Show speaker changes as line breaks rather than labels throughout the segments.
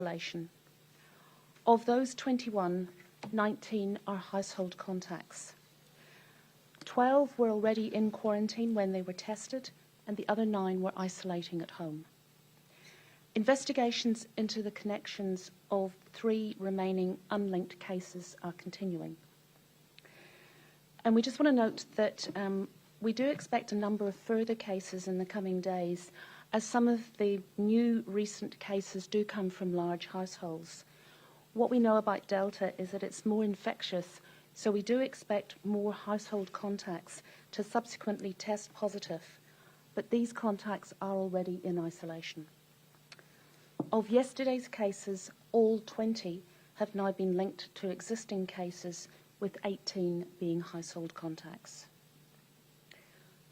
isolation. Of those 21, 19 are household contacts. 12 were already in quarantine when they were tested, and the other 9 were isolating at home. Investigations into the connections of 3 remaining unlinked cases are continuing. And we just want to note that we do expect a number of further cases in the coming days, as some of the new recent cases do come from large households. What we know about Delta is that it's more infectious, so we do expect more household contacts to subsequently test positive, but these contacts are already in isolation. Of yesterday's cases, all 20 have now been linked to existing cases, with 18 being household contacts.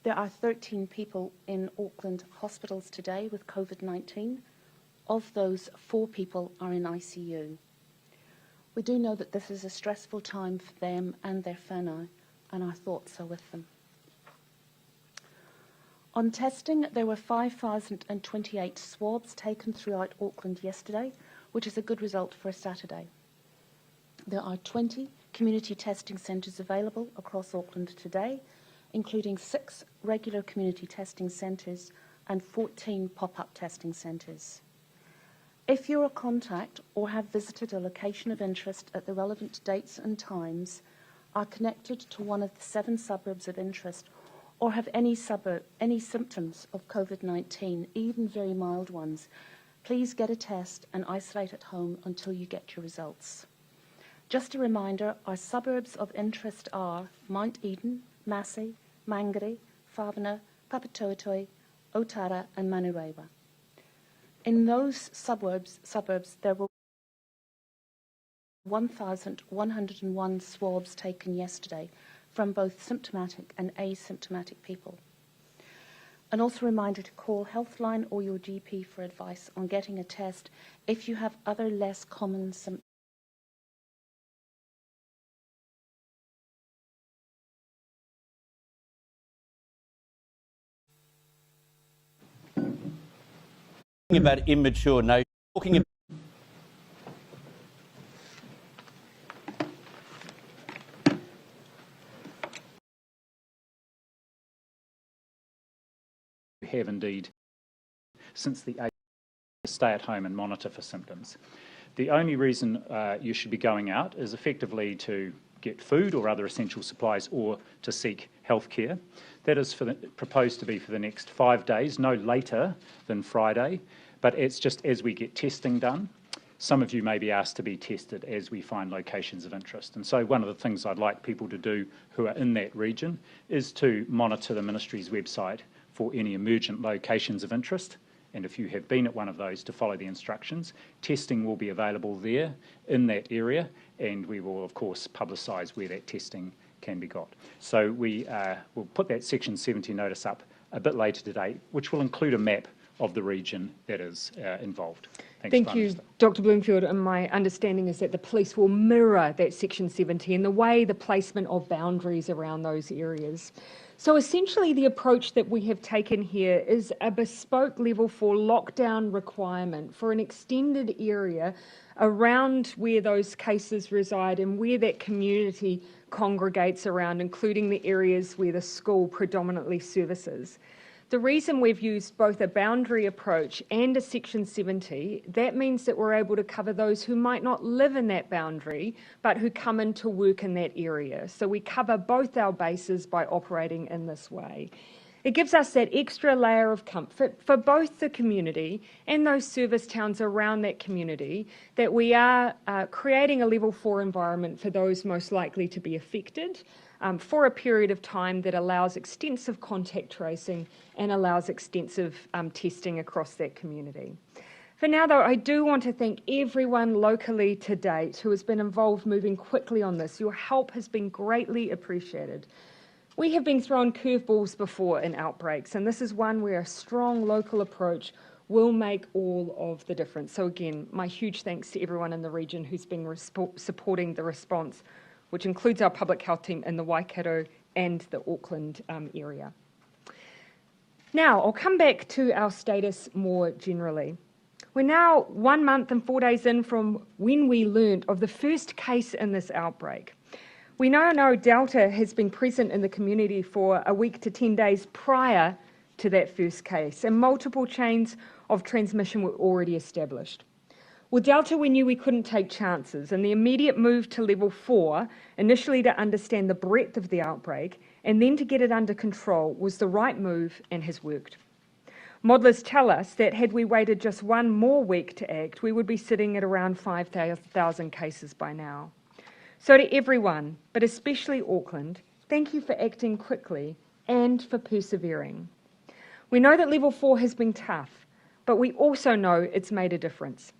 There are 13 people in Auckland hospitals today with COVID-19. Of those, 4 people are in ICU. We do know that this is a stressful time for them and their whānau, and our thoughts are with them. On testing, there were 5,028 swabs taken throughout Auckland yesterday, which is a good result for a Saturday. There are 20 community testing centres available across Auckland today, including 6 regular community testing centres and 14 pop-up testing centres. If you're a contact or have visited a location of interest at the relevant dates and times, are connected to one of the 7 suburbs of interest, or have any symptoms of COVID-19, even very mild ones, please get a test and isolate at home until you get your results. Just a reminder, our suburbs of interest are Mount Eden, Massey, Mangere, Whāwhana, Papatoetoe, Otara and Manurewa. In those suburbs there were 1,101 swabs taken yesterday from both symptomatic and asymptomatic people. And also a reminder to call Healthline or your GP for advice on getting a test if you have other less common symptoms.
About immature notions, talking about
have indeed, since the 8th, stay at home and monitor for symptoms. The only reason you should be going out is effectively to get food or other essential supplies or to seek healthcare. That is proposed to be for the next 5 days, no later than Friday, but it's just as we get testing done. Some of you may be asked to be tested as we find locations of interest. And so one of the things I'd like people to do who are in that region is to monitor the Ministry's website for any emergent locations of interest. And if you have been at one of those, to follow the instructions. Testing will be available there in that area, and we will of course publicise where that testing can be got. So we will put that Section 70 notice up a bit later today, which will include a map of the region that is involved.
Thank you, Dr. Bloomfield. And my understanding is that the police will mirror that Section 70 in the way the placement of boundaries around those areas. So essentially the approach that we have taken here is a bespoke level 4 lockdown requirement for an extended area around where those cases reside and where that community congregates around, including the areas where the school predominantly services. The reason we've used both a boundary approach and a Section 70, that means that we're able to cover those who might not live in that boundary, but who come in to work in that area. So we cover both our bases by operating in this way. It gives us that extra layer of comfort for both the community and those service towns around that community, that we are creating a level 4 environment for those most likely to be affected, for a period of time that allows extensive contact tracing and allows extensive testing across that community. For now though, I do want to thank everyone locally to date who has been involved moving quickly on this. Your help has been greatly appreciated. We have been thrown curveballs before in outbreaks, and this is one where a strong local approach will make all of the difference. So again, my huge thanks to everyone in the region who's been supporting the response, which includes our public health team in the Waikato and the Auckland area. Now, I'll come back to our status more generally. We're now 1 month and 4 days in from when we learnt of the first case in this outbreak. We now know Delta has been present in the community for a week to 10 days prior to that first case, and multiple chains of transmission were already established. With Delta, we knew we couldn't take chances, and the immediate move to level 4, initially to understand the breadth of the outbreak and then to get it under control, was the right move and has worked. Modellers tell us that had we waited just one more week to act, we would be sitting at around 5,000 cases by now. So to everyone, but especially Auckland, thank you for acting quickly and for persevering. We know that level 4 has been tough, but we also know it's made a difference.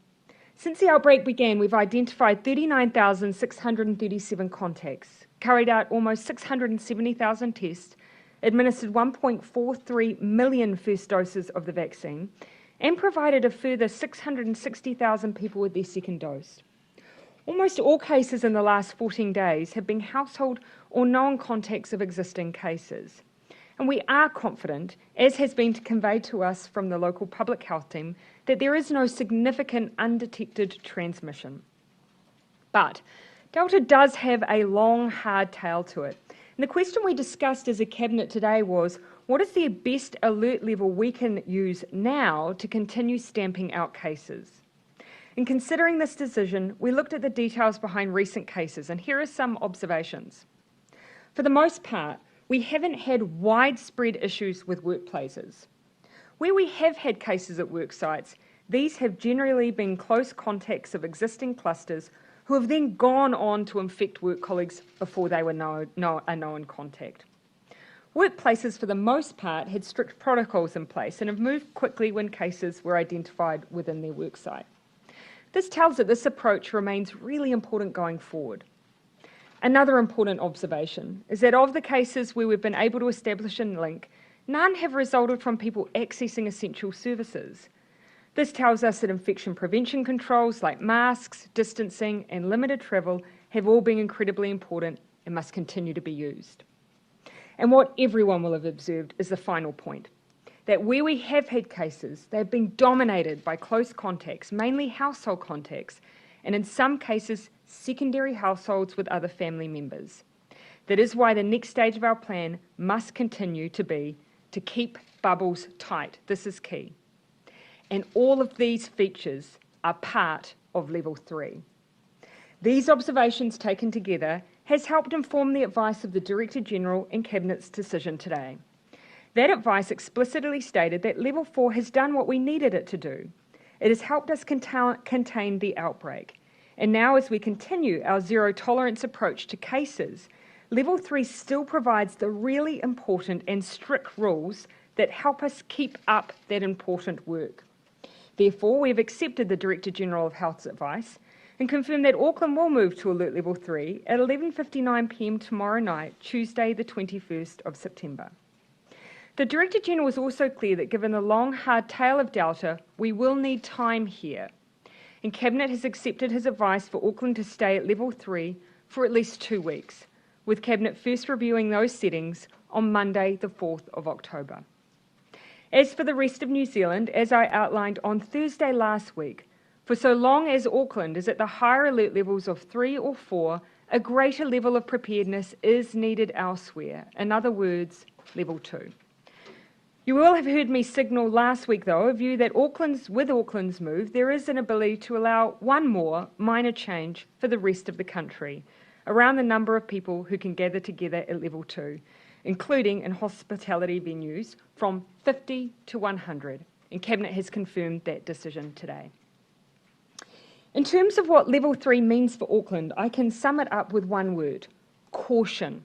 Since the outbreak began, we've identified 39,637 contacts, carried out almost 670,000 tests, administered 1.43 million first doses of the vaccine, and provided a further 660,000 people with their second dose. Almost all cases in the last 14 days have been household or known contacts of existing cases. And we are confident, as has been conveyed to us from the local public health team, that there is no significant undetected transmission. But Delta does have a long, hard tail to it. And the question we discussed as a Cabinet today was, what is the best alert level we can use now to continue stamping out cases? In considering this decision, we looked at the details behind recent cases, and here are some observations. For the most part, we haven't had widespread issues with workplaces. Where we have had cases at work sites, these have generally been close contacts of existing clusters who have then gone on to infect work colleagues before they were a known contact. Workplaces, for the most part, had strict protocols in place and have moved quickly when cases were identified within their worksite. This tells that this approach remains really important going forward. Another important observation is that of the cases where we've been able to establish a link, none have resulted from people accessing essential services. This tells us that infection prevention controls like masks, distancing and limited travel have all been incredibly important and must continue to be used. And what everyone will have observed is the final point, that where we have had cases, they've been dominated by close contacts, mainly household contacts, and in some cases, secondary households with other family members. That is why the next stage of our plan must continue to be to keep bubbles tight. This is key. And all of these features are part of level 3. These observations taken together has helped inform the advice of the Director General and Cabinet's decision today. That advice explicitly stated that level 4 has done what we needed it to do. It has helped us contain the outbreak. And now, as we continue our zero tolerance approach to cases, level 3 still provides the really important and strict rules that help us keep up that important work. Therefore, we have accepted the Director General of Health's advice and confirmed that Auckland will move to alert level 3 at 11:59 p.m. tomorrow night, Tuesday the 21st of September. The Director General was also clear that given the long, hard tail of Delta, we will need time here. And Cabinet has accepted his advice for Auckland to stay at level 3 for at least 2 weeks, with Cabinet first reviewing those settings on Monday the 4th of October. As for the rest of New Zealand, as I outlined on Thursday last week, for so long as Auckland is at the higher alert levels of 3 or 4, a greater level of preparedness is needed elsewhere. In other words, level 2. You will have heard me signal last week, though, a view that with Auckland's move, there is an ability to allow one more minor change for the rest of the country, around the number of people who can gather together at level 2, including in hospitality venues, from 50 to 100, and Cabinet has confirmed that decision today. In terms of what level 3 means for Auckland, I can sum it up with one word: caution.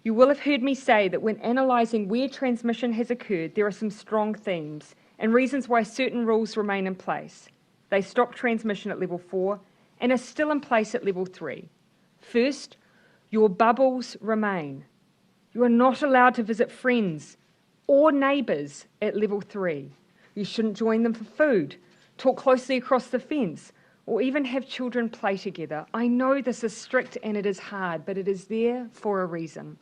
You will have heard me say that when analysing where transmission has occurred, there are some strong themes and reasons why certain rules remain in place. They stop transmission at level 4 and are still in place at level 3. First, your bubbles remain. You are not allowed to visit friends or neighbours at level 3. You shouldn't join them for food, talk closely across the fence, or even have children play together. I know this is strict and it is hard, but it is there for a reason.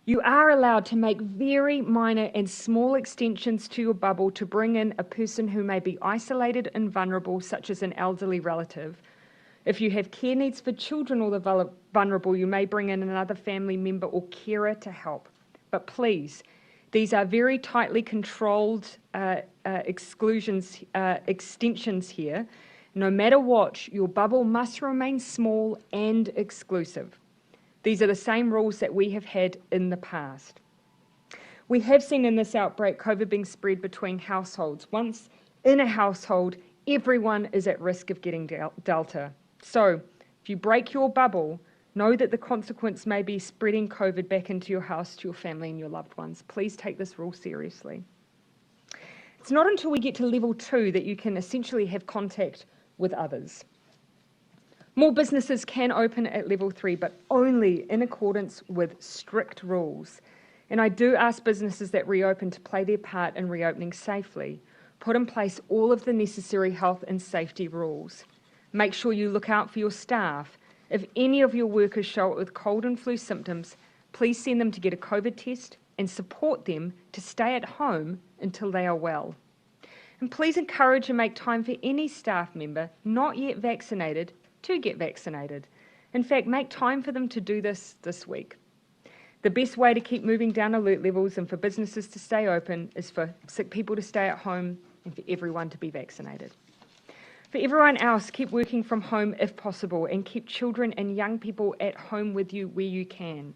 You are allowed to make very minor and small extensions to your bubble to bring in a person who may be isolated and vulnerable, such as an elderly relative. If you have care needs for children or the vulnerable, you may bring in another family member or carer to help. But please, these are very tightly controlled extensions here. No matter what, your bubble must remain small and exclusive. These are the same rules that we have had in the past. We have seen in this outbreak COVID being spread between households. Once in a household, everyone is at risk of getting Delta. So if you break your bubble, know that the consequence may be spreading COVID back into your house, to your family and your loved ones. Please take this rule seriously. It's not until we get to level 2 that you can essentially have contact with others. More businesses can open at level 3, but only in accordance with strict rules. And I do ask businesses that reopen to play their part in reopening safely. Put in place all of the necessary health and safety rules. Make sure you look out for your staff. If any of your workers show up with cold and flu symptoms, please send them to get a COVID test and support them to stay at home until they are well. And please encourage and make time for any staff member not yet vaccinated to get vaccinated. In fact, make time for them to do this week. The best way to keep moving down alert levels and for businesses to stay open is for sick people to stay at home and for everyone to be vaccinated. For everyone else, keep working from home if possible and keep children and young people at home with you where you can.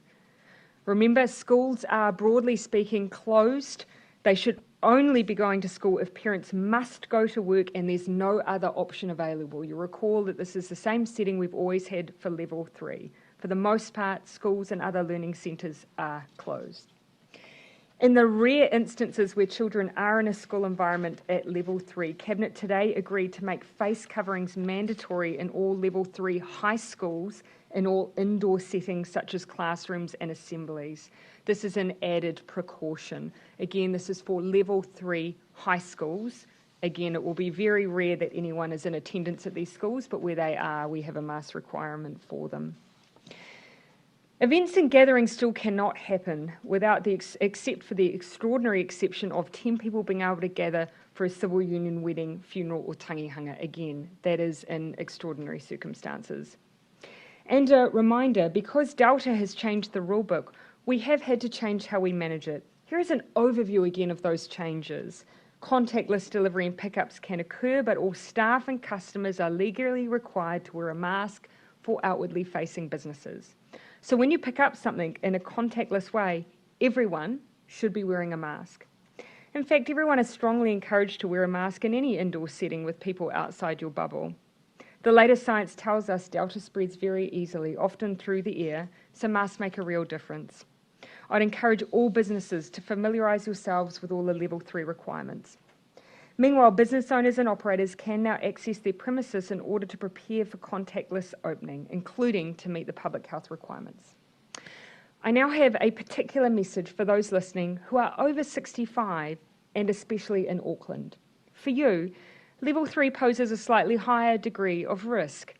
Remember, schools are, broadly speaking, closed. They should only be going to school if parents must go to work and there's no other option available. You recall that this is the same setting we've always had for level 3. For the most part, schools and other learning centres are closed. In the rare instances where children are in a school environment at level 3, Cabinet today agreed to make face coverings mandatory in all level 3 high schools in all indoor settings such as classrooms and assemblies. This is an added precaution. Again, this is for level 3 high schools. Again, it will be very rare that anyone is in attendance at these schools, but where they are, we have a mask requirement for them. Events and gatherings still cannot happen without except for the extraordinary exception of 10 people being able to gather for a civil union wedding, funeral or tangihanga. Again, that is in extraordinary circumstances. And a reminder, because Delta has changed the rulebook, we have had to change how we manage it. Here is an overview again of those changes. Contactless delivery and pickups can occur, but all staff and customers are legally required to wear a mask for outwardly facing businesses. So when you pick up something in a contactless way, everyone should be wearing a mask. In fact, everyone is strongly encouraged to wear a mask in any indoor setting with people outside your bubble. The latest science tells us Delta spreads very easily, often through the air, so masks make a real difference. I'd encourage all businesses to familiarise yourselves with all the level 3 requirements. Meanwhile, business owners and operators can now access their premises in order to prepare for contactless opening, including to meet the public health requirements. I now have a particular message for those listening who are over 65 and especially in Auckland. For you, level 3 poses a slightly higher degree of risk,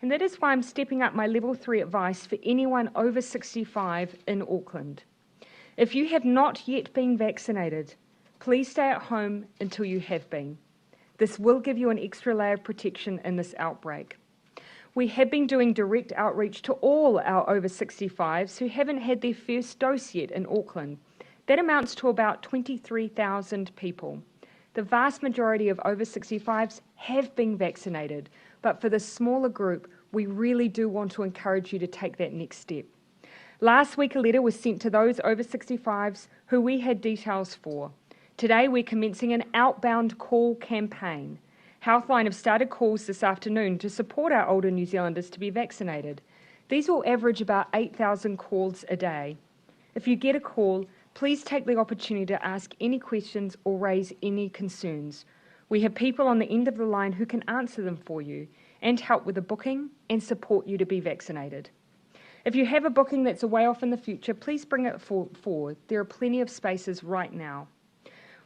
and that is why I'm stepping up my level 3 advice for anyone over 65 in Auckland. If you have not yet been vaccinated, please stay at home until you have been. This will give you an extra layer of protection in this outbreak. We have been doing direct outreach to all our over 65s who haven't had their first dose yet in Auckland. That amounts to about 23,000 people. The vast majority of over 65s have been vaccinated, but for the smaller group, we really do want to encourage you to take that next step. Last week, a letter was sent to those over 65s who we had details for. Today, we're commencing an outbound call campaign. Healthline have started calls this afternoon to support our older New Zealanders to be vaccinated. These will average about 8,000 calls a day. If you get a call, please take the opportunity to ask any questions or raise any concerns. We have people on the end of the line who can answer them for you and help with the booking and support you to be vaccinated. If you have a booking that's a way off in the future, please bring it forward. There are plenty of spaces right now.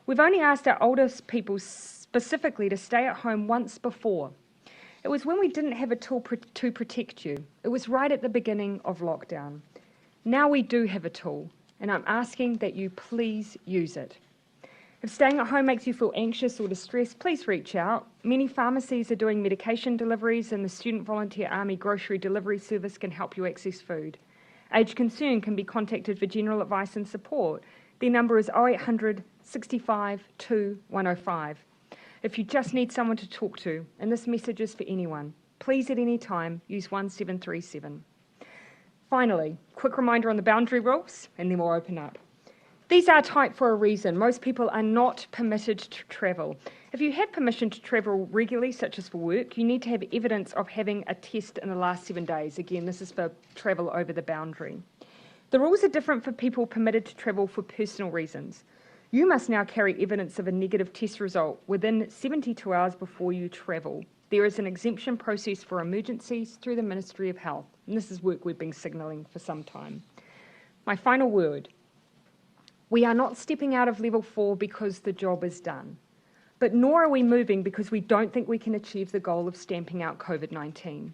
We've only asked our oldest people specifically to stay at home once before. It was when we didn't have a tool to protect you. It was right at the beginning of lockdown. Now we do have a tool. and I'm asking that you please use it. If staying at home makes you feel anxious or distressed, please reach out. Many pharmacies are doing medication deliveries, and the Student Volunteer Army Grocery Delivery Service can help you access food. Aged Concern can be contacted for general advice and support. Their number is 0800 65 2 105. If you just need someone to talk to, and this message is for anyone, please at any time use 1737. Finally, quick reminder on the boundary rules, and then we'll open up. These are tight for a reason. Most people are not permitted to travel. If you have permission to travel regularly, such as for work, you need to have evidence of having a test in the last 7 days. Again, this is for travel over the boundary. The rules are different for people permitted to travel for personal reasons. You must now carry evidence of a negative test result within 72 hours before you travel. There is an exemption process for emergencies through the Ministry of Health, and this is work we've been signalling for some time. My final word. We are not stepping out of level 4 because the job is done, but nor are we moving because we don't think we can achieve the goal of stamping out COVID-19.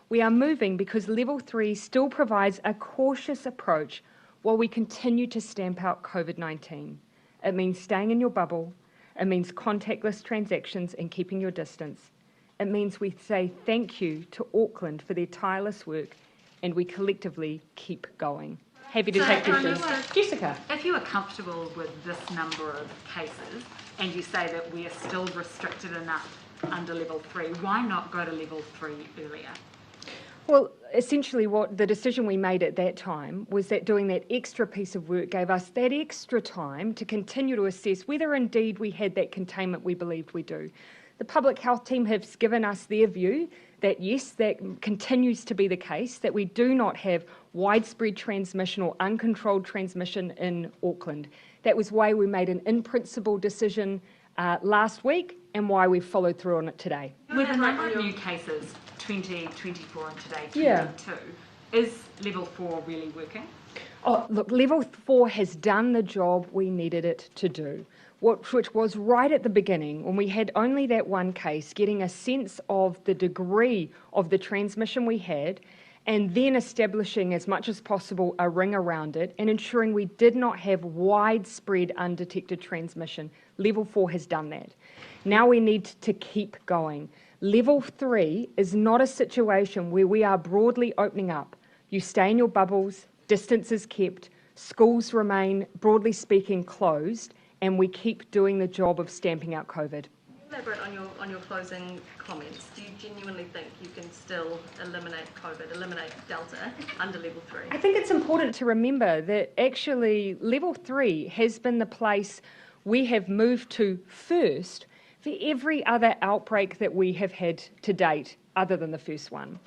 We are moving because level 3 still provides a cautious approach while we continue to stamp out COVID-19. It means staying in your bubble, it means contactless transactions and keeping your distance. It means we say thank you to Auckland for their tireless work, and we collectively keep going. Happy to take questions. Jessica.
If you are comfortable with this number of cases and you say that we are still restricted enough under level 3, why not go to level 3 earlier?
Well, essentially what the decision we made at that time was that doing that extra piece of work gave us that extra time to continue to assess whether indeed we had that containment we believed we do. The public health team has given us their view that yes, that continues to be the case, that we do not have widespread transmission or uncontrolled transmission in Auckland. That was why we made an in-principle decision last week and why we've followed through on it today.
With the number of new cases, 20, 24 and today 22,
Yeah.
is level 4 really working?
Oh, look, level 4 has done the job we needed it to do, which was right at the beginning when we had only that one case, getting a sense of the degree of the transmission we had, and then establishing as much as possible a ring around it and ensuring we did not have widespread undetected transmission. Level 4 has done that. Now we need to keep going. Level 3 is not a situation where we are broadly opening up. You stay in your bubbles, distance is kept, schools remain, broadly speaking, closed, and we keep doing the job of stamping out COVID.
Elaborate on your closing comments. Do you genuinely think you can still eliminate COVID, eliminate Delta under level 3?
I think it's important to remember that actually level 3 has been the place we have moved to first for every other outbreak that we have had to date other than the first one.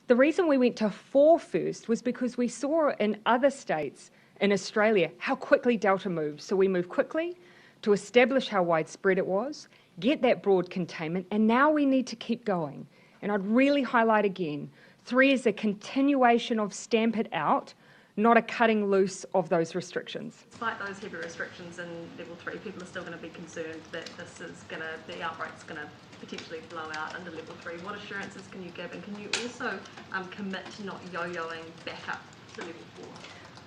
The reason we went to 4 first was because we saw in other states in Australia how quickly Delta moved. So we moved quickly to establish how widespread it was, get that broad containment, and now we need to keep going. And I'd really highlight again, 3 is a continuation of stamp it out, not a cutting loose of those restrictions.
Despite those heavy restrictions in level 3, people are still going to be concerned that the outbreak's going to potentially blow out under level 3. What assurances can you give, and can you also commit to not yo-yoing back up to level 4?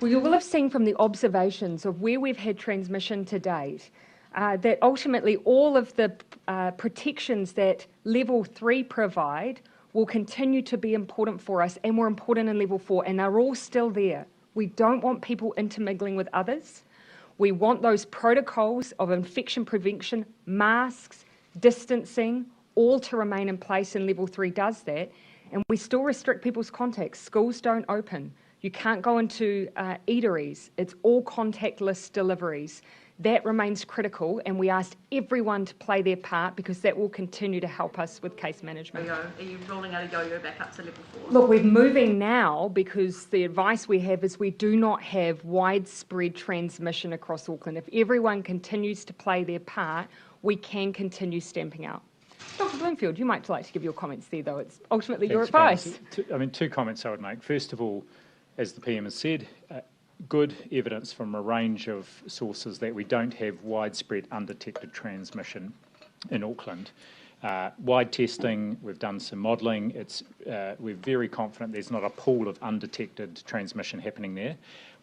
Well, you will have seen from the observations of where we've had transmission to date that ultimately all of the protections that level 3 provide will continue to be important for us, and were important in level 4, and they're all still there. We don't want people intermingling with others. We want those protocols of infection prevention, masks, distancing, all to remain in place, and level 3 does that. And we still restrict people's contacts. Schools don't open. You can't go into eateries. It's all contactless deliveries. That remains critical, and we asked everyone to play their part because that will continue to help us with case management.
Are you rolling out a yo-yo back up to level 4?
Look, we're moving now because the advice we have is we do not have widespread transmission across Auckland. If everyone continues to play their part, we can continue stamping out. Dr. Bloomfield, you might like to give your comments there, though. It's ultimately your advice.
Two comments I would make. First of all, as the PM has said, good evidence from a range of sources that we don't have widespread undetected transmission in Auckland. wide testing, we've done some modelling. We're very confident there's not a pool of undetected transmission happening there.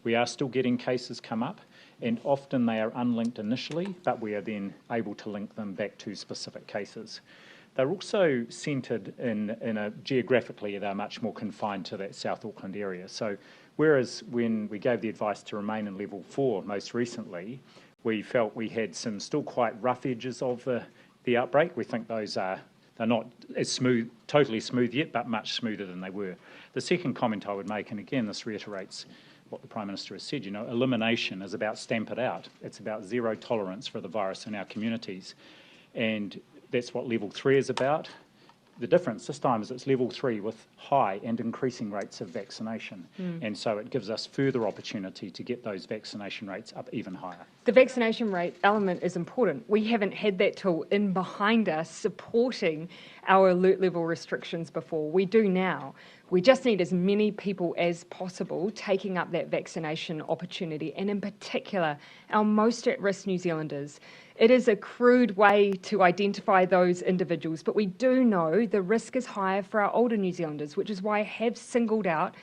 We are still getting cases come up, and often they are unlinked initially, but we are then able to link them back to specific cases. They're also centred geographically, they're much more confined to that South Auckland area. So whereas when we gave the advice to remain in level 4 most recently, we felt we had some still quite rough edges of the outbreak. We think they're not as smooth, totally smooth yet, but much smoother than they were. The second comment I would make, and again this reiterates what the Prime Minister has said, elimination is about stamp it out. It's about zero tolerance for the virus in our communities. And that's what level 3 is about. The difference this time is it's level 3 with high and increasing rates of vaccination. And so it gives us further opportunity to get those vaccination rates up even higher.
The vaccination rate element is important. We haven't had that tool in behind us supporting our alert level restrictions before. We do now. We just need as many people as possible taking up that vaccination opportunity, and in particular, our most at-risk New Zealanders. It is a crude way to identify those individuals, but we do know the risk is higher for our older New Zealanders, which is why I have singled out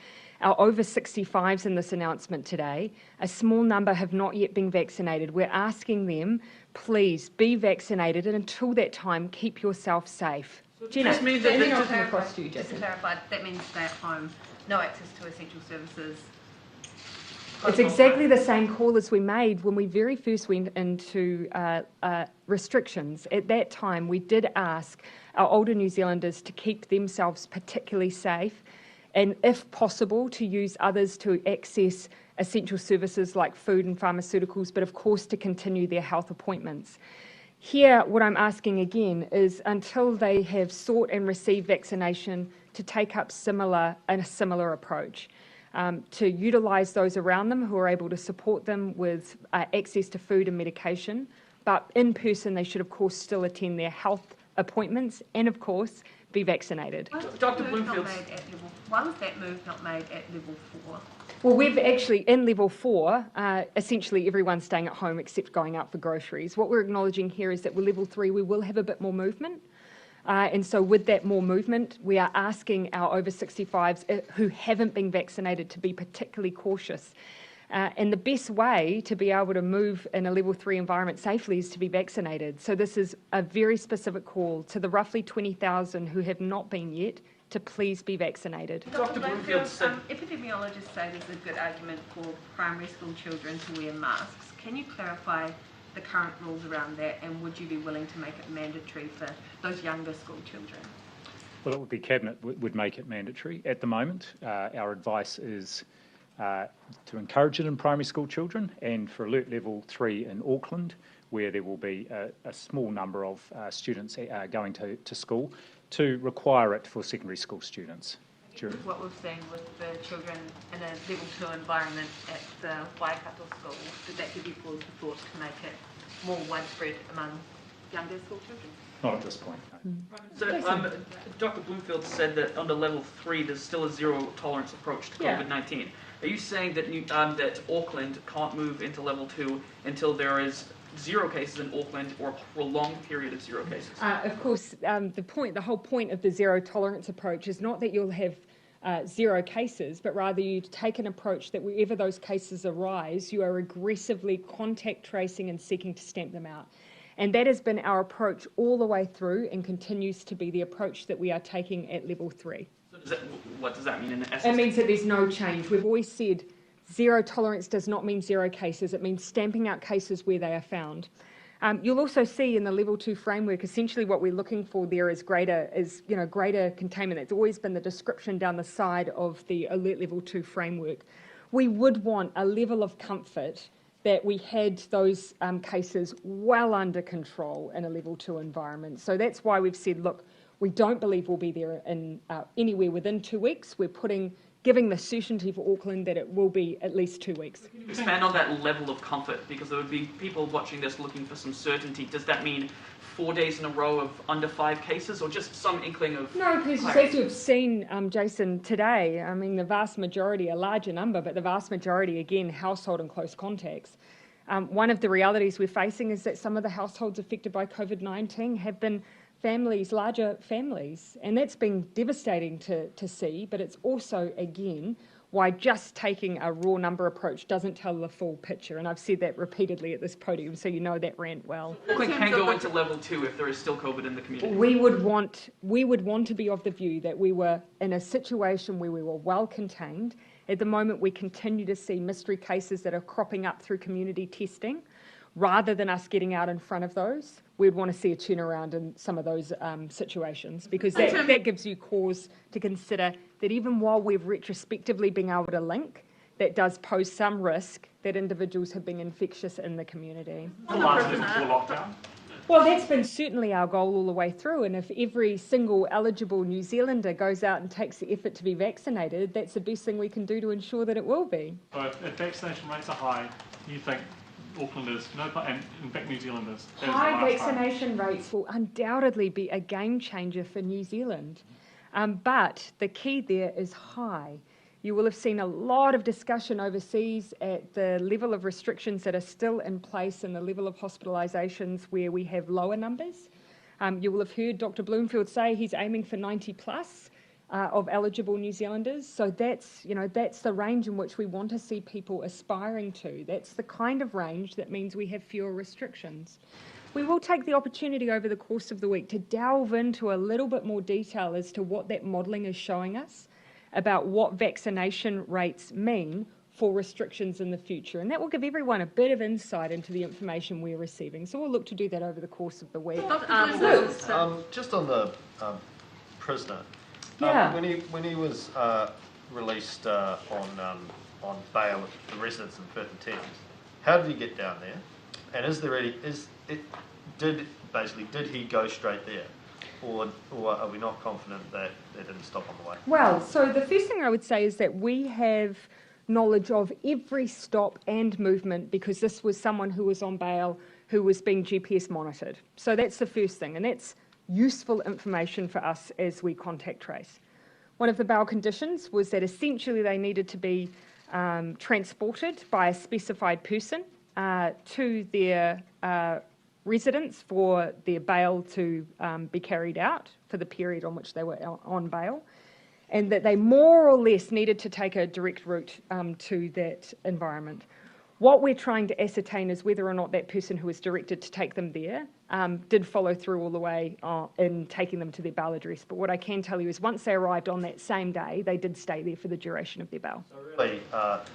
our over 65s in this announcement today. A small number have not yet been vaccinated. We're asking them, please be vaccinated, and until that time, keep yourself safe. Gina,
Just means
and
that
then I'll
just-
come across to you,
Just to
Jason.
clarify, that means stay at home, no access to essential services.
It's exactly the same call as we made when we very first went into restrictions. At that time, we did ask our older New Zealanders to keep themselves particularly safe, and if possible, to use others to access essential services like food and pharmaceuticals, but of course to continue their health appointments. Here, what I'm asking again is until they have sought and received vaccination, to take up a similar approach. To utilise those around them who are able to support them with access to food and medication. But in person, they should, of course, still attend their health appointments and, of course, be vaccinated.
Dr. Bloomfield.
Why was that move not made at level 4?
Well, we've actually, in level 4, essentially everyone's staying at home except going out for groceries. What we're acknowledging here is that with level 3, we will have a bit more movement. And so with that more movement, we are asking our over 65s who haven't been vaccinated to be particularly cautious. And the best way to be able to move in a level 3 environment safely is to be vaccinated. So this is a very specific call to the roughly 20,000 who have not been yet to please be vaccinated.
Dr. Bloomfield said...
Epidemiologists say there's a good argument for primary school children to wear masks. Can you clarify the current rules around that, and would you be willing to make it mandatory for those younger school children?
Well, it would be Cabinet would make it mandatory. At the moment, our advice is to encourage it in primary school children, and for alert level 3 in Auckland, where there will be a small number of students going to school, to require it for secondary school students.
What we've seen with the children in a level 2 environment at the Waikato school, did that give you pause for thought to make it more widespread among younger school children?
Not at this point, no.
So, Dr. Bloomfield said that under level 3, there's still a zero tolerance approach to COVID-19. Are you saying that that Auckland can't move into level 2 until there is 0 cases in Auckland or a prolonged period of 0 cases?
Of course, the whole point of the zero tolerance approach is not that you'll have 0 cases, but rather you take an approach that wherever those cases arise, you are aggressively contact tracing and seeking to stamp them out. And that has been our approach all the way through and continues to be the approach that we are taking at level 3.
So what does that mean in essence?
It means that there's no change. We've always said zero tolerance does not mean 0 cases. It means stamping out cases where they are found. You'll also see in the level 2 framework, essentially what we're looking for there is greater containment. That's always been the description down the side of the alert level 2 framework. We would want a level of comfort that we had those cases well under control in a level 2 environment. So that's why we've said, look, we don't believe we'll be there in anywhere within 2 weeks. We're giving the certainty for Auckland that it will be at least 2 weeks.
Can you expand on that level of comfort? Because there would be people watching this looking for some certainty. Does that mean 4 days in a row of under 5 cases, or just some inkling of...
No, because as you've seen, Jason, today, I mean, the vast majority, a larger number, but the vast majority, again, household and close contacts. One of the realities we're facing is that some of the households affected by COVID-19 have been families, larger families. And that's been devastating to see, but it's also, again, why just taking a raw number approach doesn't tell the full picture. And I've said that repeatedly at this podium, so you know that rant well.
Auckland can go into level 2 if there is still COVID in the community.
We would want to be of the view that we were in a situation where we were well contained. At the moment, we continue to see mystery cases that are cropping up through community testing. Rather than us getting out in front of those, we'd want to see a turnaround in some of those situations, because that gives you cause to consider that even while we've retrospectively been able to link, that does pose some risk that individuals have been infectious in the community. Well, that's been certainly our goal all the way through, and if every single eligible New Zealander goes out and takes the effort to be vaccinated, that's the best thing we can do to ensure that it will be.
So if vaccination rates are high, you think Aucklanders, and in fact New Zealanders.
High vaccination rates will undoubtedly be a game changer for New Zealand. But the key there is high. You will have seen a lot of discussion overseas at the level of restrictions that are still in place and the level of hospitalisations where we have lower numbers. You will have heard Dr. Bloomfield say he's aiming for 90 plus. Of eligible New Zealanders, so that's the range in which we want to see people aspiring to. That's the kind of range that means we have fewer restrictions. We will take the opportunity over the course of the week to delve into a little bit more detail as to what that modelling is showing us about what vaccination rates mean for restrictions in the future, and that will give everyone a bit of insight into the information we're receiving. So we'll look to do that over the course of the week.
Just on the prisoner.
Yeah.
When he was released on bail at the residence in Perth and Thames, how did he get down there? And did he go straight there, or are we not confident that they didn't stop on the way?
Well, so the first thing I would say is that we have knowledge of every stop and movement, because this was someone who was on bail who was being GPS monitored. So that's the first thing, and that's useful information for us as we contact trace. One of the bail conditions was that essentially they needed to be transported by a specified person to their residence for their bail to be carried out for the period on which they were on bail, and that they more or less needed to take a direct route to that environment. What we're trying to ascertain is whether or not that person who was directed to take them there did follow through all the way in taking them to their bail address. But what I can tell you is once they arrived on that same day, they did stay there for the duration of their bail.
So really,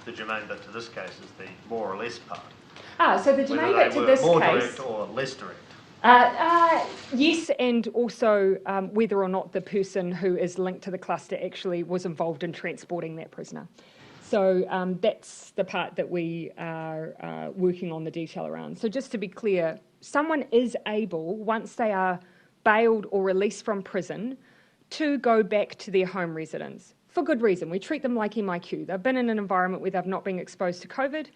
the germane bit to this case is the more or less part.
So the germane bit to this case...
more direct or less direct?
Yes, and also whether or not the person who is linked to the cluster actually was involved in transporting that prisoner. So that's the part that we are working on the detail around. So just to be clear, someone is able, once they are bailed or released from prison, to go back to their home residence for good reason. We treat them like MIQ. They've been in an environment where they've not been exposed to COVID.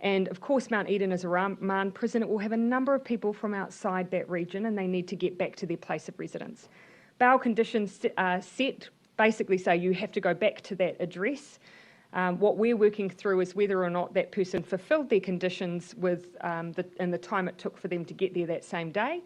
And of course, Mount Eden is a remand prison. It will have a number of people from outside that region, and they need to get back to their place of residence. Bail conditions set basically say you have to go back to that address. What we're working through is whether or not that person fulfilled their conditions with in the time it took for them to get there that same day,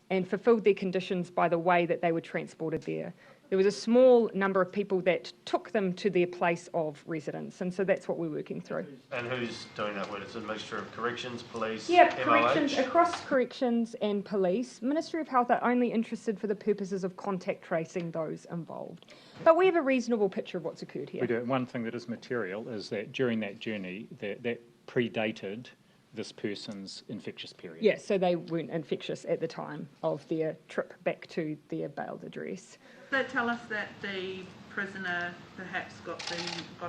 and fulfilled their conditions by the way that they were transported there. There was a small number of people that took them to their place of residence, and so that's what we're working through.
And who's doing that work? It's a mixture of corrections, police,
yeah,
MOH?
corrections, across corrections and police. Ministry of Health are only interested for the purposes of contact tracing those involved. But we have a reasonable picture of what's occurred here.
We do. One thing that is material is that during that journey, that predated this person's infectious period.
Yeah, so they weren't infectious at the time of their trip back to their bailed address.
Does that tell us that the prisoner perhaps got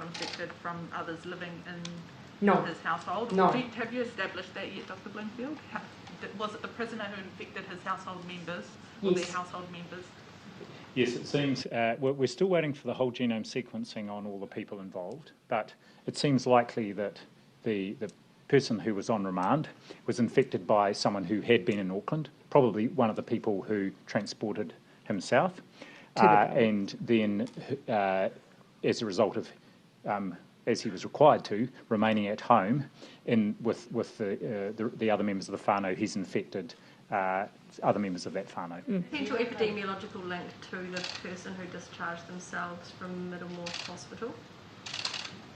infected from others living in his household?
No.
Have you established that yet, Dr. Bloomfield? Was it the prisoner who infected his household members, or their household members?
Yes, it seems we're still waiting for the whole genome sequencing on all the people involved, but it seems likely that the person who was on remand was infected by someone who had been in Auckland, probably one of the people who transported him south, and then as a result of, as he was required to, remaining at home with the other members of the whānau, he's infected other members of that whānau.
Potential epidemiological link to the person who discharged themselves from Middlemore Hospital?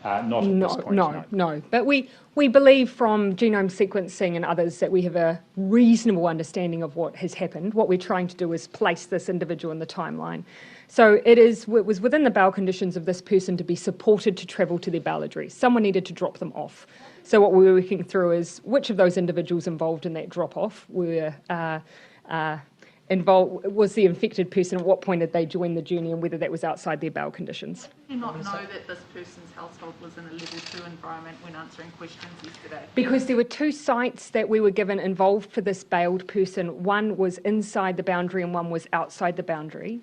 Not at this point,
no. But we believe from genome sequencing and others that we have a reasonable understanding of what has happened. What we're trying to do is place this individual in the timeline. So it was within the bail conditions of this person to be supported to travel to their bail address. Someone needed to drop them off. So what we were working through is which of those individuals involved in that drop-off were involved, was the infected person, at what point did they join the journey, and whether that was outside their bail conditions.
Did you not know that this person's household was in a level 2 environment when answering questions yesterday?
Because there were 2 sites that we were given involved for this bailed person. One was inside the boundary and one was outside the boundary.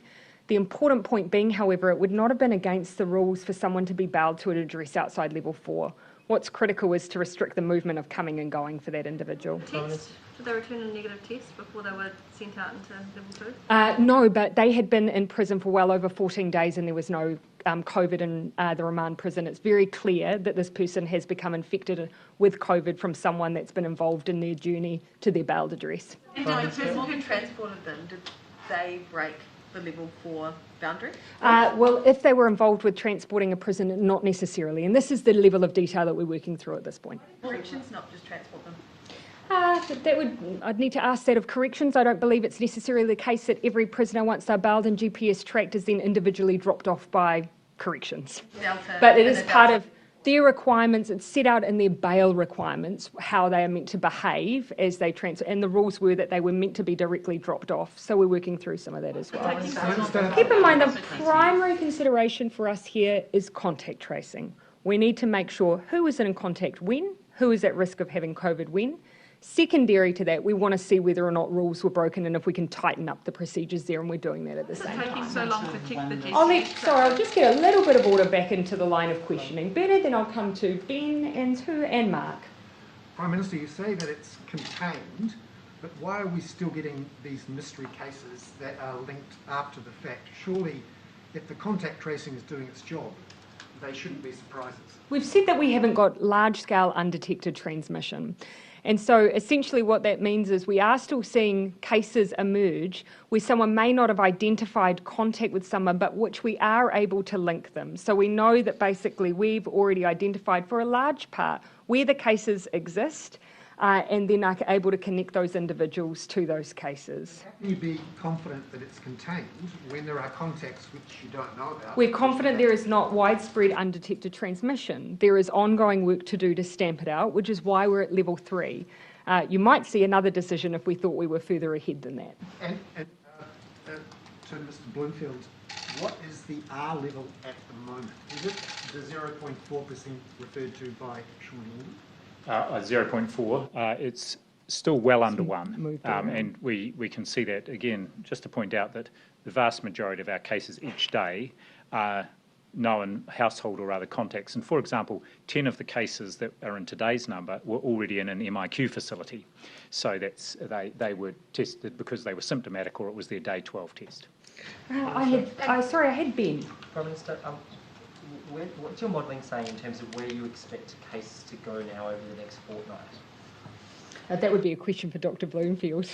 The important point being, however, it would not have been against the rules for someone to be bailed to an address outside level 4. What's critical is to restrict the movement of coming and going for that individual.
Did they return a negative test before they were sent out into level 2?
No, but they had been in prison for well over 14 days and there was no COVID in the remand prison. It's very clear that this person has become infected with COVID from someone that's been involved in their journey to their bailed address.
And did the person who transported them, did they break the level 4 boundary?
Well, if they were involved with transporting a prisoner, not necessarily. And this is the level of detail that we're working through at this point.
Corrections, not just transport them?
I'd need to ask that of corrections. I don't believe it's necessarily the case that every prisoner, once they're bailed and GPS tracked, is then individually dropped off by corrections. But it is part of their requirements. It's set out in their bail requirements how they are meant to behave as they transfer, and the rules were that they were meant to be directly dropped off. So we're working through some of that as well. Keep in mind the primary consideration for us here is contact tracing. We need to make sure who is in contact when, who is at risk of having COVID when. Secondary to that, we want to see whether or not rules were broken and if we can tighten up the procedures there, and we're doing that at the same time.
Taking so long to check the
I'll just get a little bit of order back into the line of questioning. Bernard, then I'll come to Ben and Mark.
Prime Minister, you say that it's contained, but why are we still getting these mystery cases that are linked after the fact? Surely, if the contact tracing is doing its job, they shouldn't be surprises.
We've said that we haven't got large-scale undetected transmission. And so essentially what that means is we are still seeing cases emerge where someone may not have identified contact with someone, but which we are able to link them. So we know that basically we've already identified for a large part where the cases exist, and then are able to connect those individuals to those cases.
How can you be confident that it's contained when there are contacts which you don't know about?
We're confident there is not widespread undetected transmission. There is ongoing work to do to stamp it out, which is why we're at level 3. You might see another decision if we thought we were further ahead than that.
And to Mr. Bloomfield, what is the R level at the moment? Is it the 0.4% referred to by Sean Lawton?
0.4. It's still well under 1, and we can see that again. Just to point out that the vast majority of our cases each day are known household or other contacts. And for example, 10 of the cases that are in today's number were already in an MIQ facility. So that's they were tested because they were symptomatic or it was their day 12 test.
I had Ben.
Prime Minister, what's your modelling saying in terms of where you expect cases to go now over the next fortnight?
That would be a question for Dr. Bloomfield.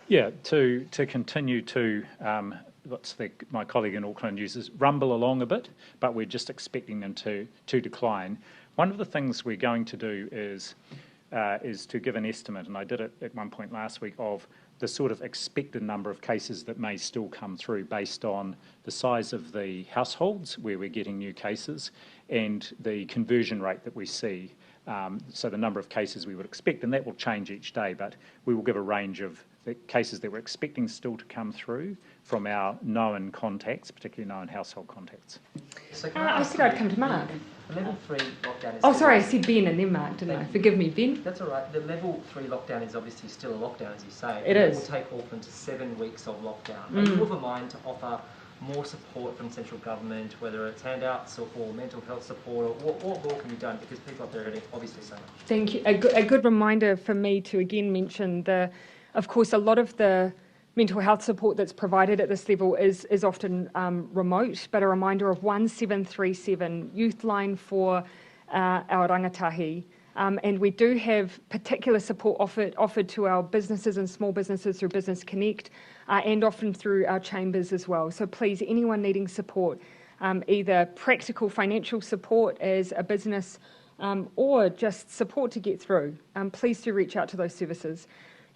Yeah, to continue to, my colleague in Auckland uses, rumble along a bit, but we're just expecting them to decline. One of the things we're going to do is to give an estimate, and I did it at one point last week, of the sort of expected number of cases that may still come through based on the size of the households where we're getting new cases and the conversion rate that we see. So the number of cases we would expect, and that will change each day, but we will give a range of the cases that we're expecting still to come through from our known contacts, particularly known household contacts.
So
I said I'd come to Mark.
The level 3 lockdown is...
Oh, sorry, I said Ben and then Mark, didn't I? Forgive me, Ben.
That's all right. The level 3 lockdown is obviously still a lockdown, as you say.
It is.
It will take Auckland to 7 weeks of lockdown. Are you of a mind to offer more support from central government, whether it's handouts or mental health support, or what more can be done? Because people up there are obviously so much.
Thank you. A good reminder for me to again mention of course, a lot of the mental health support that's provided at this level is often remote, but a reminder of 1737 Youth Line for our rangatahi And we do have particular support offered to our businesses and small businesses through Business Connect and often through our chambers as well. So please, anyone needing support, either practical financial support as a business or just support to get through, please do reach out to those services.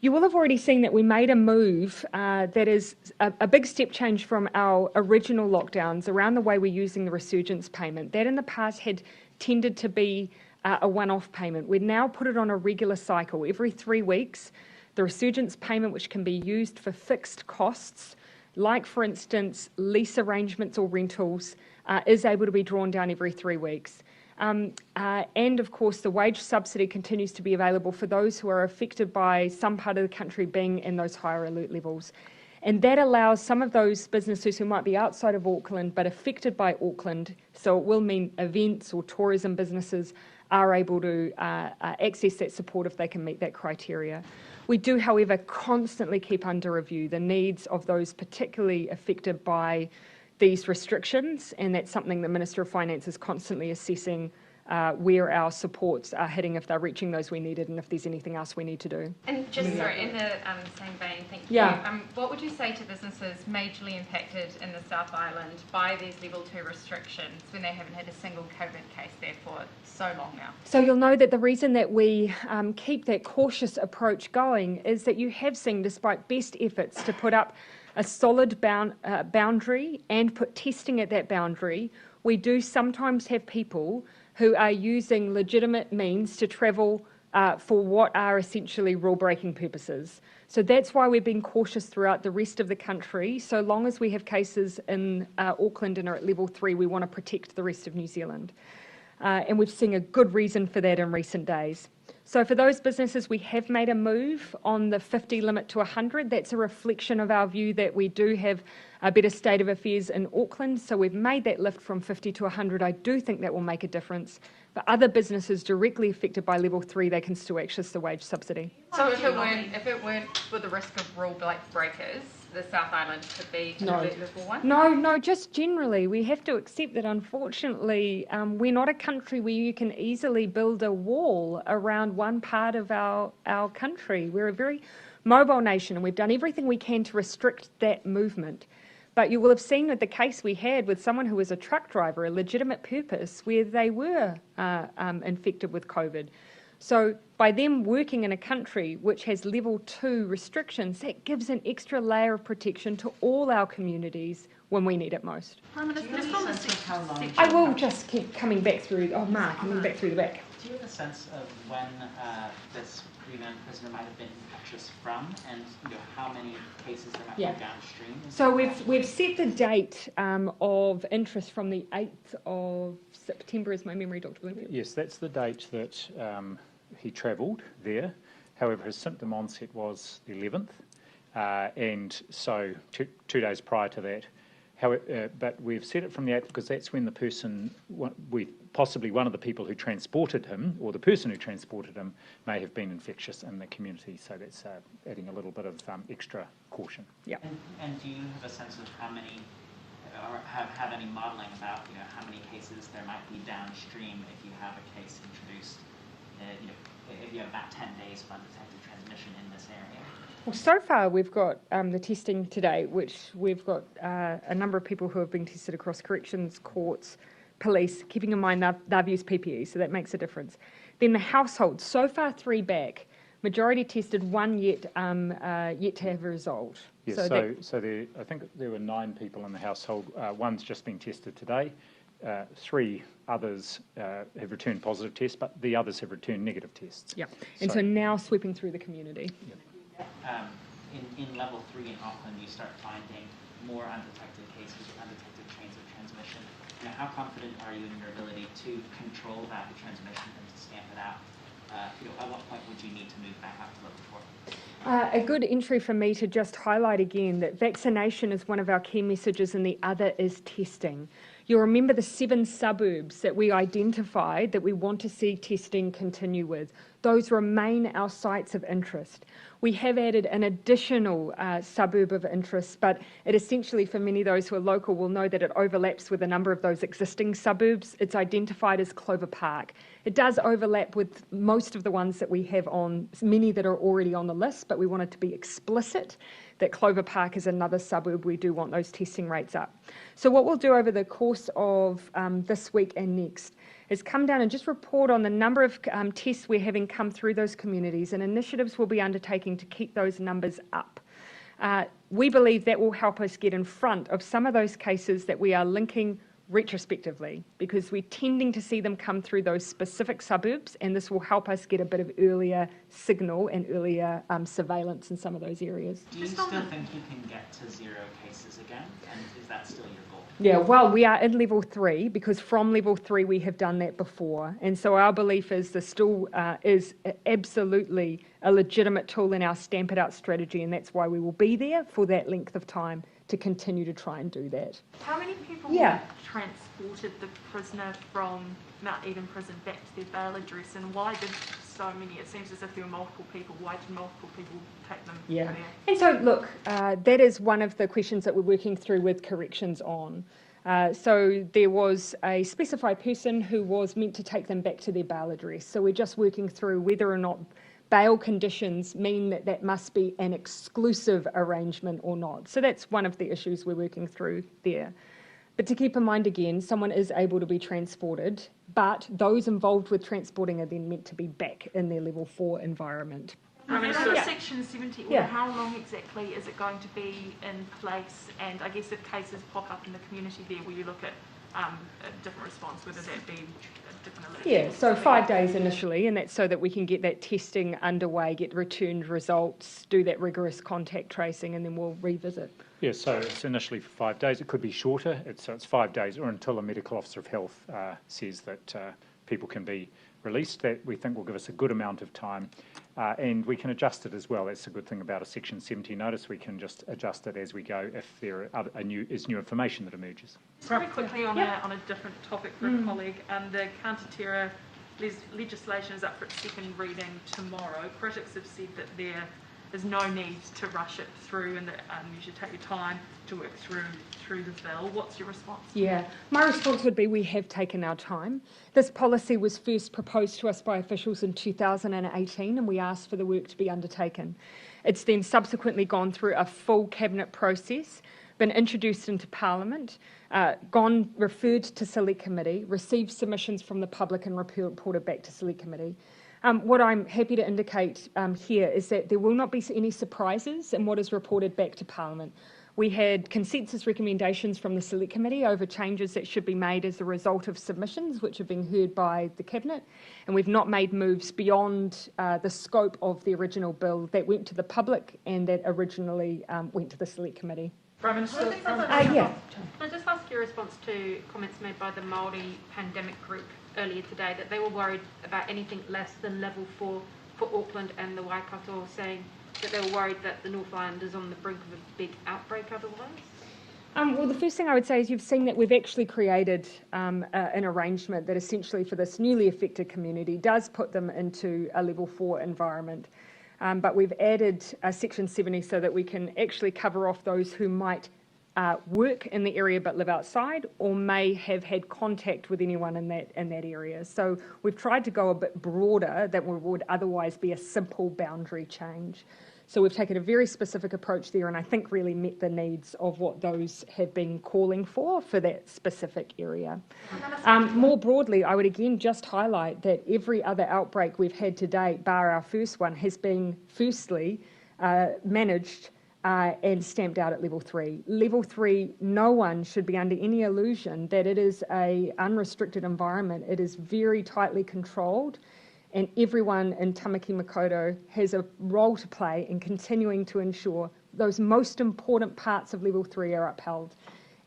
You will have already seen that we made a move that is a big step change from our original lockdowns around the way we're using the resurgence payment. That in the past had tended to be a one-off payment. We've now put it on a regular cycle. Every 3 weeks, the resurgence payment, which can be used for fixed costs, like for instance, lease arrangements or rentals, is able to be drawn down every 3 weeks. And of course, the wage subsidy continues to be available for those who are affected by some part of the country being in those higher alert levels. And that allows some of those businesses who might be outside of Auckland but affected by Auckland, so it will mean events or tourism businesses are able to access that support if they can meet that criteria. We do, however, constantly keep under review the needs of those particularly affected by these restrictions, and that's something the Minister of Finance is constantly assessing where our supports are hitting, if they're reaching those we needed, and if there's anything else we need to do.
And just sorry, in the same vein, thank you.
Yeah.
What would you say to businesses majorly impacted in the South Island by these level 2 restrictions when they haven't had a single COVID case there for so long now?
So you'll know that the reason that we keep that cautious approach going is that you have seen, despite best efforts to put up a solid boundary and put testing at that boundary, we do sometimes have people who are using legitimate means to travel for what are essentially rule-breaking purposes. So that's why we've been cautious throughout the rest of the country. So long as we have cases in Auckland and are at level 3, we want to protect the rest of New Zealand. And we've seen a good reason for that in recent days. So for those businesses, we have made a move on the 50 limit to 100. That's a reflection of our view that we do have a better state of affairs in Auckland. So we've made that lift from 50 to 100. I do think that will make a difference. For other businesses directly affected by level 3, they can still access the wage subsidy.
So if it weren't for the risk of rule breakers, the South Island could be level 1?
No, just generally. We have to accept that, unfortunately, we're not a country where you can easily build a wall around one part of our country. We're a very mobile nation, and we've done everything we can to restrict that movement. But you will have seen with the case we had with someone who was a truck driver, a legitimate purpose, where they were infected with COVID. So by them working in a country which has level 2 restrictions, that gives an extra layer of protection to all our communities when we need it most.
Prime Minister, just on the
I will just keep coming back through, Mark, coming back through the back.
Do you have a sense of when this Greenland prisoner might have been infectious from, and how many cases there might be downstream?
So we've set the date of interest from the 8th of September, is my memory, Dr. Bloomfield?
Yes, that's the date that he travelled there. However, his symptom onset was the 11th, and so two days prior to that. But we've set it from the 8th because that's when the person, possibly one of the people who transported him, or the person who transported him, may have been infectious in the community. So that's adding a little bit of extra caution. Yeah.
And do you have a sense of how many, or have any modelling about how many cases there might be downstream if you have a case introduced? If you have about 10 days of undetected transmission in this area?
Well, so far we've got the testing today, which we've got a number of people who have been tested across corrections, courts, police, keeping in mind they've used PPE, so that makes a difference. Then the household, so far 3 back, majority tested, 1 yet to have a result.
Yes, so I think there were 9 people in the household. 1's just been tested today. 3 others have returned positive tests, but the others have returned negative tests.
Yeah, and so now sweeping through the community.
Yeah.
In level 3 in Auckland, you start finding more undetected cases, undetected chains of transmission. How confident are you in your ability to control that transmission and to stamp it out? At what point would you need to move back up to level 4?
A good entry for me to just highlight again that vaccination is one of our key messages and the other is testing. You'll remember the 7 suburbs that we identified that we want to see testing continue with. those remain our sites of interest. We have added an additional suburb of interest, but it essentially, for many of those who are local, will know that it overlaps with a number of those existing suburbs. It's identified as Clover Park. It does overlap with most of the ones that we have on, many that are already on the list, but we wanted to be explicit that Clover Park is another suburb we do want those testing rates up. So what we'll do over the course of this week and next is come down and just report on the number of tests we're having come through those communities and initiatives we'll be undertaking to keep those numbers up. We believe that will help us get in front of some of those cases that we are linking retrospectively, because we're tending to see them come through those specific suburbs, and this will help us get a bit of earlier signal and earlier surveillance in some of those areas.
Do you still think you can get to 0 cases again, and is that still your goal?
Yeah, well, we are in level 3 because from level 3 we have done that before, and so our belief is this still is absolutely a legitimate tool in our Stamp It Out strategy, and that's why we will be there for that length of time to continue to try and do that.
How many people transported the prisoner from Mount Eden prison back to their bail address, and why did so many? It seems as if there were multiple people. Why did multiple people take them there?
And so look, that is one of the questions that we're working through with corrections on. So there was a specified person who was meant to take them back to their bail address. So we're just working through whether or not bail conditions mean that that must be an exclusive arrangement or not. So that's one of the issues we're working through there. But to keep in mind again, someone is able to be transported, but those involved with transporting are then meant to be back in their level 4 environment.
Section 70, how long exactly is it going to be in place? And I guess if cases pop up in the community there, will you look at a different response, whether that be a different election?
Yeah, so 5 days initially, and that's so that we can get that testing underway, get returned results, do that rigorous contact tracing, and then we'll revisit.
Yeah, so it's initially for 5 days. It could be shorter. It's 5 days or until a medical officer of health says that people can be released. That we think will give us a good amount of time, and we can adjust it as well. That's a good thing about a Section 70 notice. We can just adjust it as we go if there is new information that emerges.
Very quickly on a different topic for a colleague, the counter-terror legislation is up for its second reading tomorrow. Critics have said that there is no need to rush it through, and that you should take your time to work through the bill. What's your response?
Yeah, my response would be we have taken our time. This policy was first proposed to us by officials in 2018, and we asked for the work to be undertaken. It's then subsequently gone through a full cabinet process, been introduced into Parliament, referred to Select Committee, received submissions from the public and reported back to Select Committee. What I'm happy to indicate here is that there will not be any surprises in what is reported back to Parliament. We had consensus recommendations from the Select Committee over changes that should be made as a result of submissions which have been heard by the Cabinet, and we've not made moves beyond the scope of the original bill that went to the public and that originally went to the Select Committee.
Prime Minister?
Can I just ask your response to comments made by the Māori Pandemic Group earlier today that they were worried about anything less than level 4 for Auckland and the Waikato, saying that they were worried that the North Island is on the brink of a big outbreak otherwise?
Well, the first thing I would say is you've seen that we've actually created an arrangement that essentially for this newly affected community does put them into a level 4 environment. But we've added a Section 70 so that we can actually cover off those who might work in the area but live outside, or may have had contact with anyone in that area. So we've tried to go a bit broader than would otherwise be a simple boundary change. So we've taken a very specific approach there, and I think really met the needs of what those have been calling for that specific area. More broadly, I would again just highlight that every other outbreak we've had to date, bar our first one, has been firstly managed and stamped out at level 3. Level 3, no one should be under any illusion that it is an unrestricted environment. It is very tightly controlled, and everyone in Tamaki Makaurau has a role to play in continuing to ensure those most important parts of level 3 are upheld,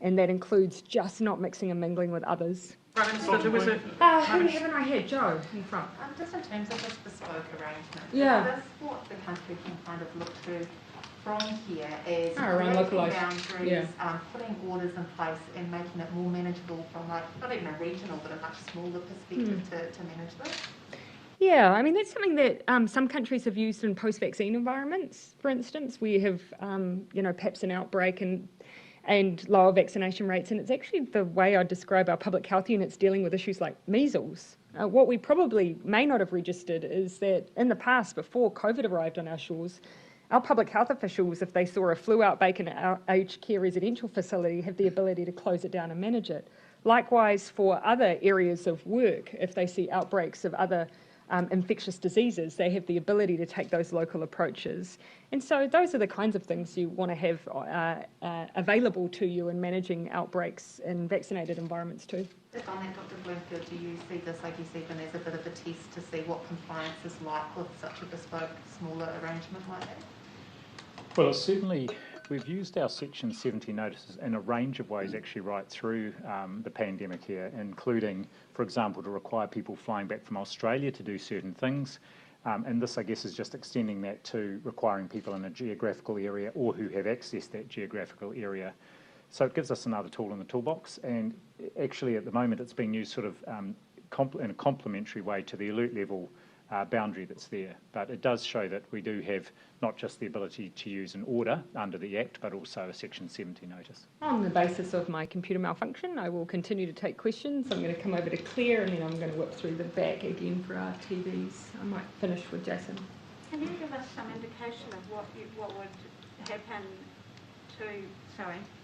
and that includes just not mixing and mingling with others.
So there was a...
Who haven't I had? Joe, in front.
Just in terms of this bespoke arrangement,
yeah.
Is this what the country can kind of look to from here as
boundaries,
putting orders in place and making it more manageable from not even a regional but a much smaller perspective to manage this?
Yeah, I mean, that's something that some countries have used in post-vaccine environments, for instance. We have, perhaps an outbreak and lower vaccination rates, and it's actually the way I describe our public health units dealing with issues like measles. What we probably may not have registered is that in the past, before COVID arrived on our shores, our public health officials, if they saw a flu outbreak in our aged care residential facility, have the ability to close it down and manage it. Likewise, for other areas of work, if they see outbreaks of other infectious diseases, they have the ability to take those local approaches. And so those are the kinds of things you want to have available to you in managing outbreaks in vaccinated environments too.
Just on that, Dr. Bloomfield, do you see this, like you said, even as a bit of a test to see what compliance is like with such a bespoke, smaller arrangement like that?
Well, certainly we've used our Section 70 notices in a range of ways actually right through the pandemic here, including, for example, to require people flying back from Australia to do certain things. And this, I guess, is just extending that to requiring people in a geographical area or who have accessed that geographical area. So it gives us another tool in the toolbox, and actually at the moment it's being used sort of in a complementary way to the alert level boundary that's there. But it does show that we do have not just the ability to use an order under the Act, but also a Section 70 notice.
On the basis of my computer malfunction, I will continue to take questions. I'm going to come over to Claire and then I'm going to whip through the back again for our TVs. I might finish with Jason.
Can you give us some indication of what would happen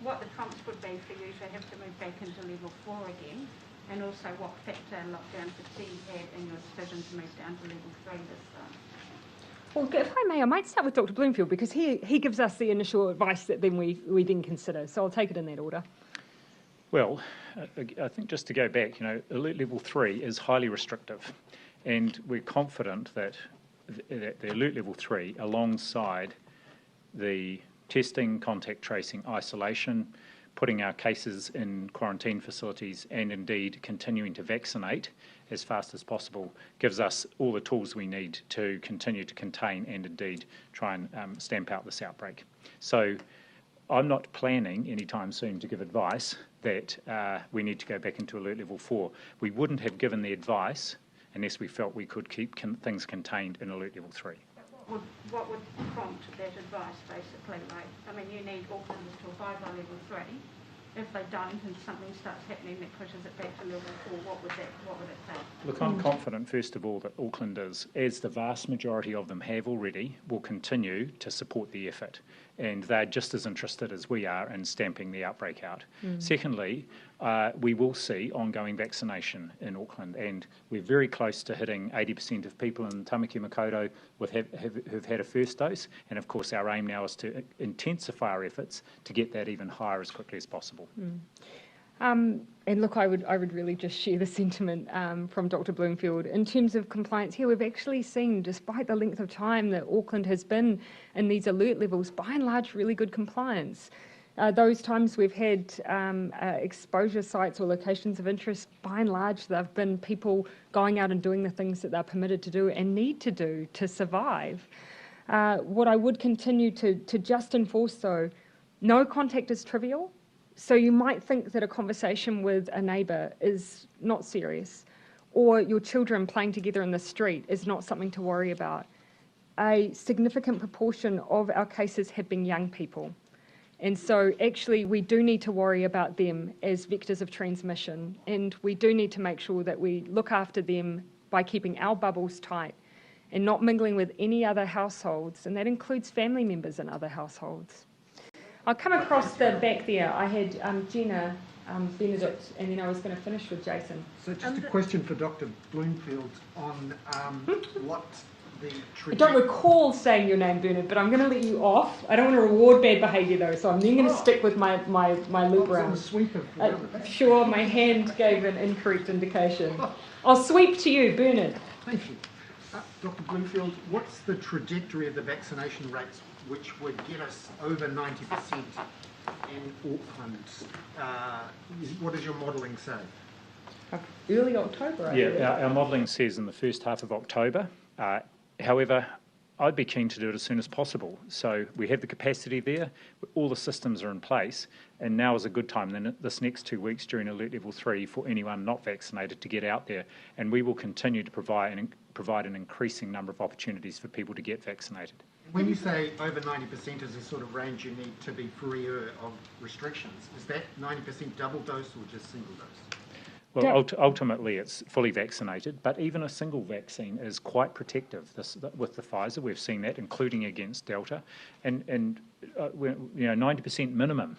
what the prompts would be for you to have to move back into level 4 again? And also what factor lockdown fatigue had in your decision to move down to level 3 this time?
Well, if I may, I might start with Dr. Bloomfield because he gives us the initial advice that then we then consider. So I'll take it in that order.
Well, I think just to go back, alert level 3 is highly restrictive, and we're confident that the alert level 3, alongside the testing, contact tracing, isolation, putting our cases in quarantine facilities, and indeed continuing to vaccinate as fast as possible, gives us all the tools we need to continue to contain and indeed try and stamp out this outbreak. So I'm not planning anytime soon to give advice that we need to go back into alert level 4. We wouldn't have given the advice unless we felt we could keep things contained in alert level 3.
What would prompt that advice, basically? You need Aucklanders to abide by level 3. If they don't and something starts happening that pushes it back to level 4, what would it say?
Look, I'm confident, first of all, that Aucklanders, as the vast majority of them have already, will continue to support the effort. And they're just as interested as we are in stamping the outbreak out. Secondly, we will see ongoing vaccination in Auckland, and we're very close to hitting 80% of people in Tamaki Makaurau who've had a first dose. And of course, our aim now is to intensify our efforts to get that even higher as quickly as possible.
And look, I would really just share the sentiment from Dr. Bloomfield. In terms of compliance here, we've actually seen, despite the length of time that Auckland has been in these alert levels, by and large, really good compliance. Those times we've had exposure sites or locations of interest, by and large, there have been people going out and doing the things that they're permitted to do and need to do to survive. What I would continue to just enforce, though, no contact is trivial. So you might think that a conversation with a neighbour is not serious, or your children playing together in the street is not something to worry about. A significant proportion of our cases have been young people. And so actually we do need to worry about them as vectors of transmission, and we do need to make sure that we look after them by keeping our bubbles tight and not mingling with any other households, and that includes family members in other households. I'll come across the back there. I had Gina, Benedict, and then I was going to finish with Jason.
So just a question for Dr. Bloomfield on what the
I don't recall saying your name, Bernard, but I'm going to let you off. I don't want to reward bad behaviour, though, so I'm then going to stick with my loop round. Sure, my hand gave an incorrect indication. I'll sweep to you, Bernard.
Thank you. Dr. Bloomfield, what's the trajectory of the vaccination rates which would get us over 90% in Auckland? What does your modelling say?
Early October, I believe.
Our modelling says in the first half of October. However, I'd be keen to do it as soon as possible. So we have the capacity there, all the systems are in place, and now is a good time, then this next 2 weeks during Alert Level 3, for anyone not vaccinated to get out there. And we will continue to provide an increasing number of opportunities for people to get vaccinated.
When you say over 90% is the sort of range you need to be freer of restrictions, is that 90% double dose or just single dose?
Well, ultimately it's fully vaccinated, but even a single vaccine is quite protective. With the Pfizer, we've seen that, including against Delta, and 90% minimum.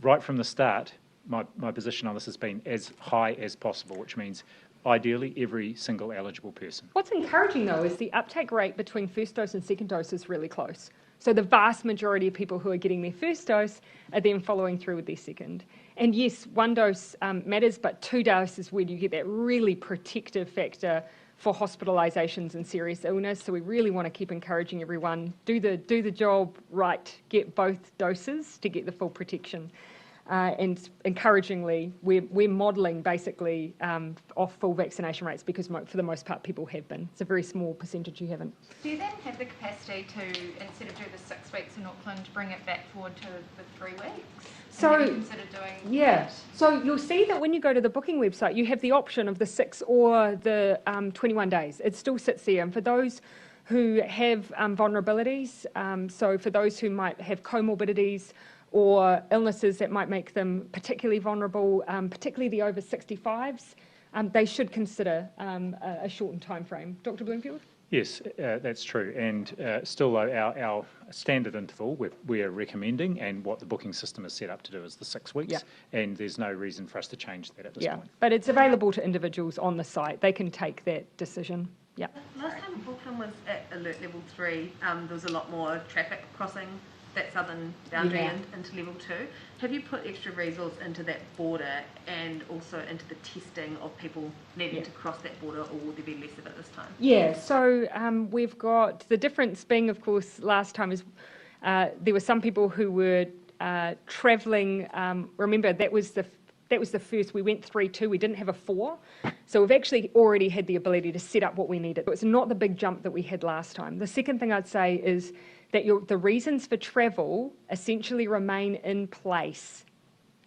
Right from the start, my position on this has been as high as possible, which means ideally every single eligible person.
What's encouraging though is the uptake rate between first dose and second dose is really close. So the vast majority of people who are getting their first dose are then following through with their second. And yes, one dose matters, but 2 doses is where you get that really protective factor for hospitalisations and serious illness. So we really want to keep encouraging everyone, do the job right, get both doses to get the full protection. And encouragingly, we're modelling basically off full vaccination rates because for the most part people have been. It's a very small percentage who haven't.
Do you then have the capacity to, instead of do the 6 weeks in Auckland, bring it back forward to the 3 weeks?
So,
have you considered doing
yeah.
that?
So you'll see that when you go to the booking website, you have the option of the 6 or the 21 days. It still sits there. And for those who have vulnerabilities, so for those who might have comorbidities, or illnesses that might make them particularly vulnerable, particularly the over 65s, they should consider a shortened time frame. Dr. Bloomfield?
Yes, that's true. And still, our standard interval we're recommending, and what the booking system is set up to do, is the 6 weeks. Yeah. And there's no reason for us to change that at this point.
But it's available to individuals on the site. They can take that decision. Yeah.
Last time Auckland was at Alert Level 3, there was a lot more traffic crossing that southern boundary into level 2. Have you put extra resource into that border and also into the testing of people needing to cross that border, or will there be less of it this time?
Yeah, so we've got the difference being, of course, last time is there were some people who were travelling. Remember, that was the first. We went 3-2. We didn't have a 4, so we've actually already had the ability to set up what we needed. It's not the big jump that we had last time. The second thing I'd say is that the reasons for travel essentially remain in place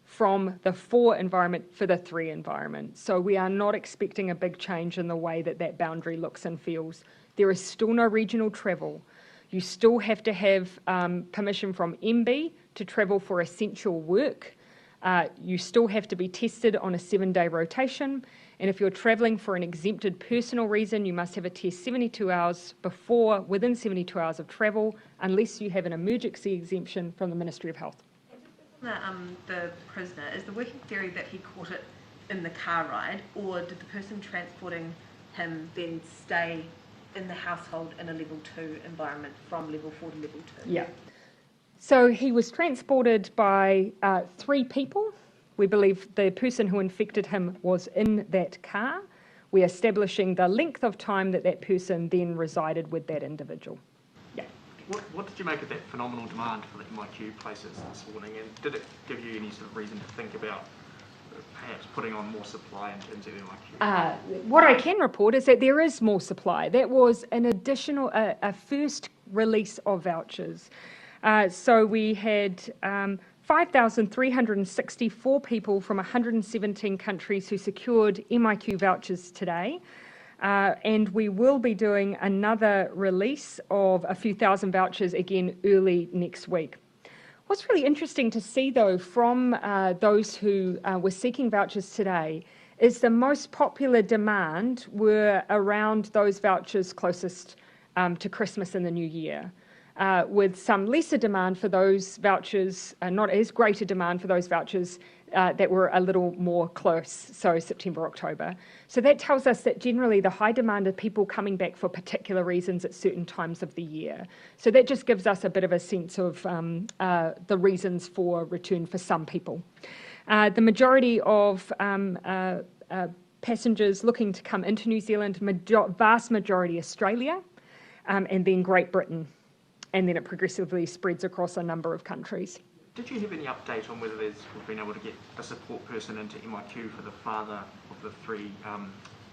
from the 4 environment for the 3 environment. So we are not expecting a big change in the way that boundary looks and feels. There is still no regional travel. You still have to have permission from MB to travel for essential work. You still have to be tested on a 7-day rotation. And if you're travelling for an exempted personal reason, you must have a test 72 hours within 72 hours of travel, unless you have an emergency exemption from the Ministry of Health.
The prisoner, is the working theory that he caught it in the car ride, or did the person transporting him then stay in the household in a level 2 environment from level 4 to level 2?
Yeah. So he was transported by 3 people. We believe the person who infected him was in that car. We're establishing the length of time that person then resided with that individual. Yeah.
What did you make of that phenomenal demand for the MIQ places this morning, and did it give you any sort of reason to think about perhaps putting on more supply in terms of MIQ?
What I can report is that there is more supply. That was an additional, a first release of vouchers. So we had 5,364 people from 117 countries who secured MIQ vouchers today. And we will be doing another release of a few thousand vouchers again early next week. What's really interesting to see, though, from those who were seeking vouchers today is the most popular demand were around those vouchers closest to Christmas and the New Year. With some lesser demand for those vouchers, not as great a demand for those vouchers that were a little more close, so September, October. So that tells us that generally the high demand of people coming back for particular reasons at certain times of the year. So that just gives us a bit of a sense of the reasons for return for some people. The majority of passengers looking to come into New Zealand, vast majority Australia, and then Great Britain. And then it progressively spreads across a number of countries.
Did you have any update on whether we've been able to get a support person into MIQ for the father of the 3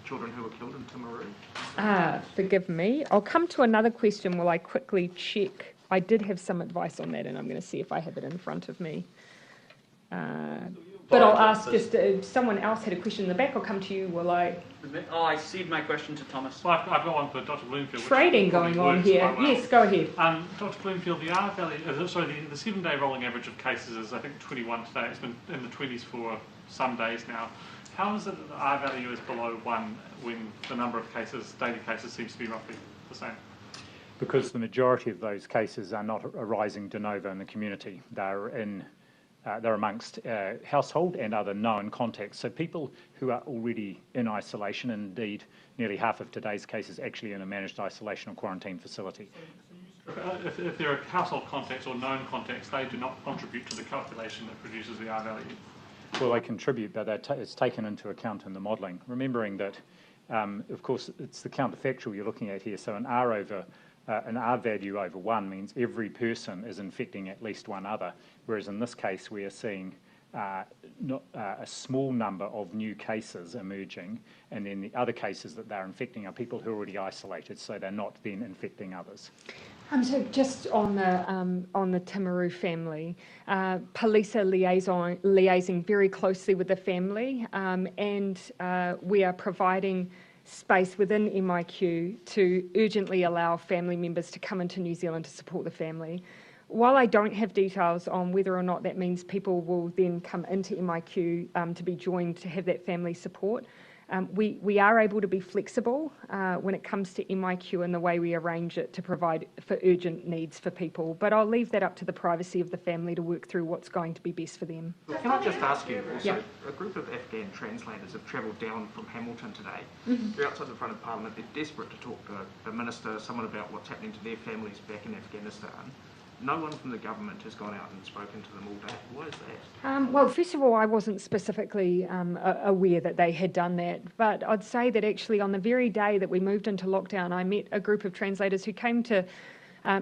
children who were killed in Timaru?
Forgive me. I'll come to another question while I quickly check. I did have some advice on that, and I'm going to see if I have it in front of me. But I'll ask just if someone else had a question in the back. I'll come to you while I...
Oh, I cede my question to Thomas.
Well, I've got one for Dr. Bloomfield.
Trading going on here. Well. Yes, go ahead.
Dr. Bloomfield, the R value, the 7-day rolling average of cases is, I think, 21 today. It's been in the 20s for some days now. How is it that the R value is below 1 when the number of cases, daily cases, seems to be roughly the same?
Because the majority of those cases are not arising de novo in the community. They're amongst household and other known contacts. So people who are already in isolation, and indeed nearly half of today's cases actually in a managed isolation or quarantine facility.
If there are household contacts or known contacts, they do not contribute to the calculation that produces the R value.
Well, they contribute, but it's taken into account in the modelling. Remembering that, of course, it's the counterfactual you're looking at here. So an R value over 1 means every person is infecting at least one other, whereas in this case we are seeing a small number of new cases emerging, and then the other cases that they're infecting are people who are already isolated, so they're not then infecting others.
So just on the Timaru family, police are liaising very closely with the family, and we are providing space within MIQ to urgently allow family members to come into New Zealand to support the family. While I don't have details on whether or not that means people will then come into MIQ to be joined to have that family support, we are able to be flexible when it comes to MIQ and the way we arrange it to provide for urgent needs for people. But I'll leave that up to the privacy of the family to work through what's going to be best for them.
Can I just ask you also, a group of Afghan translators have travelled down from Hamilton today. They're outside the front of Parliament. They're desperate to talk to the Minister, someone about what's happening to their families back in Afghanistan. No one from the government has gone out and spoken to them all day. Why is that?
Well, first of all, I wasn't specifically aware that they had done that, but I'd say that actually on the very day that we moved into lockdown, I met a group of translators who came to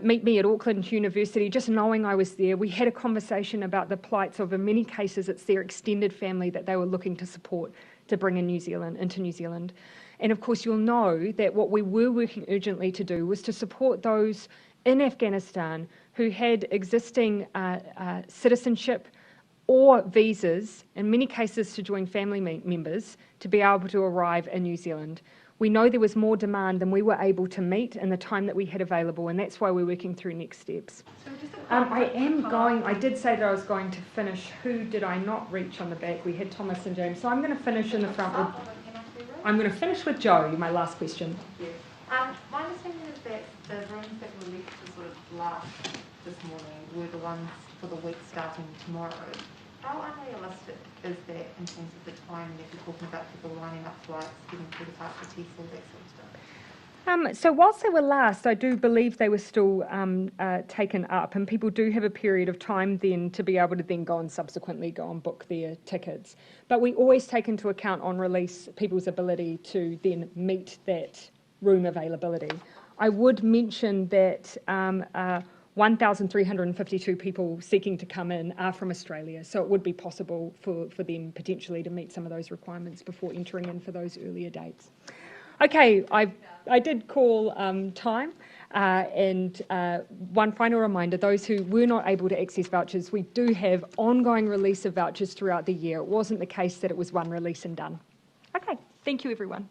meet me at Auckland University, just knowing I was there. We had a conversation about the plights of, in many cases, it's their extended family that they were looking to support to bring into New Zealand. And of course, you'll know that what we were working urgently to do was to support those in Afghanistan who had existing citizenship or visas, in many cases to join family members, to be able to arrive in New Zealand. We know there was more demand than we were able to meet in the time that we had available, and that's why we're working through next steps. I did say that I was going to finish. Who did I not reach on the back? We had Thomas and James. So I'm going to finish in the front. I'm going to finish with Joe, my last question.
My understanding is that the rooms that were left to sort of last this morning were the ones for the week starting tomorrow. How unrealistic is that in terms of the time that you're talking about people lining up flights, getting through the passport test, all that sort of stuff?
So whilst they were last, I do believe they were still taken up, and people do have a period of time then to be able to then go and book their tickets. But we always take into account on release people's ability to then meet that room availability. I would mention that 1,352 people seeking to come in are from Australia, so it would be possible for them potentially to meet some of those requirements before entering in for those earlier dates. Okay, I did call time, and one final reminder, those who were not able to access vouchers, we do have ongoing release of vouchers throughout the year. It wasn't the case that it was one release and done. Okay, thank you everyone.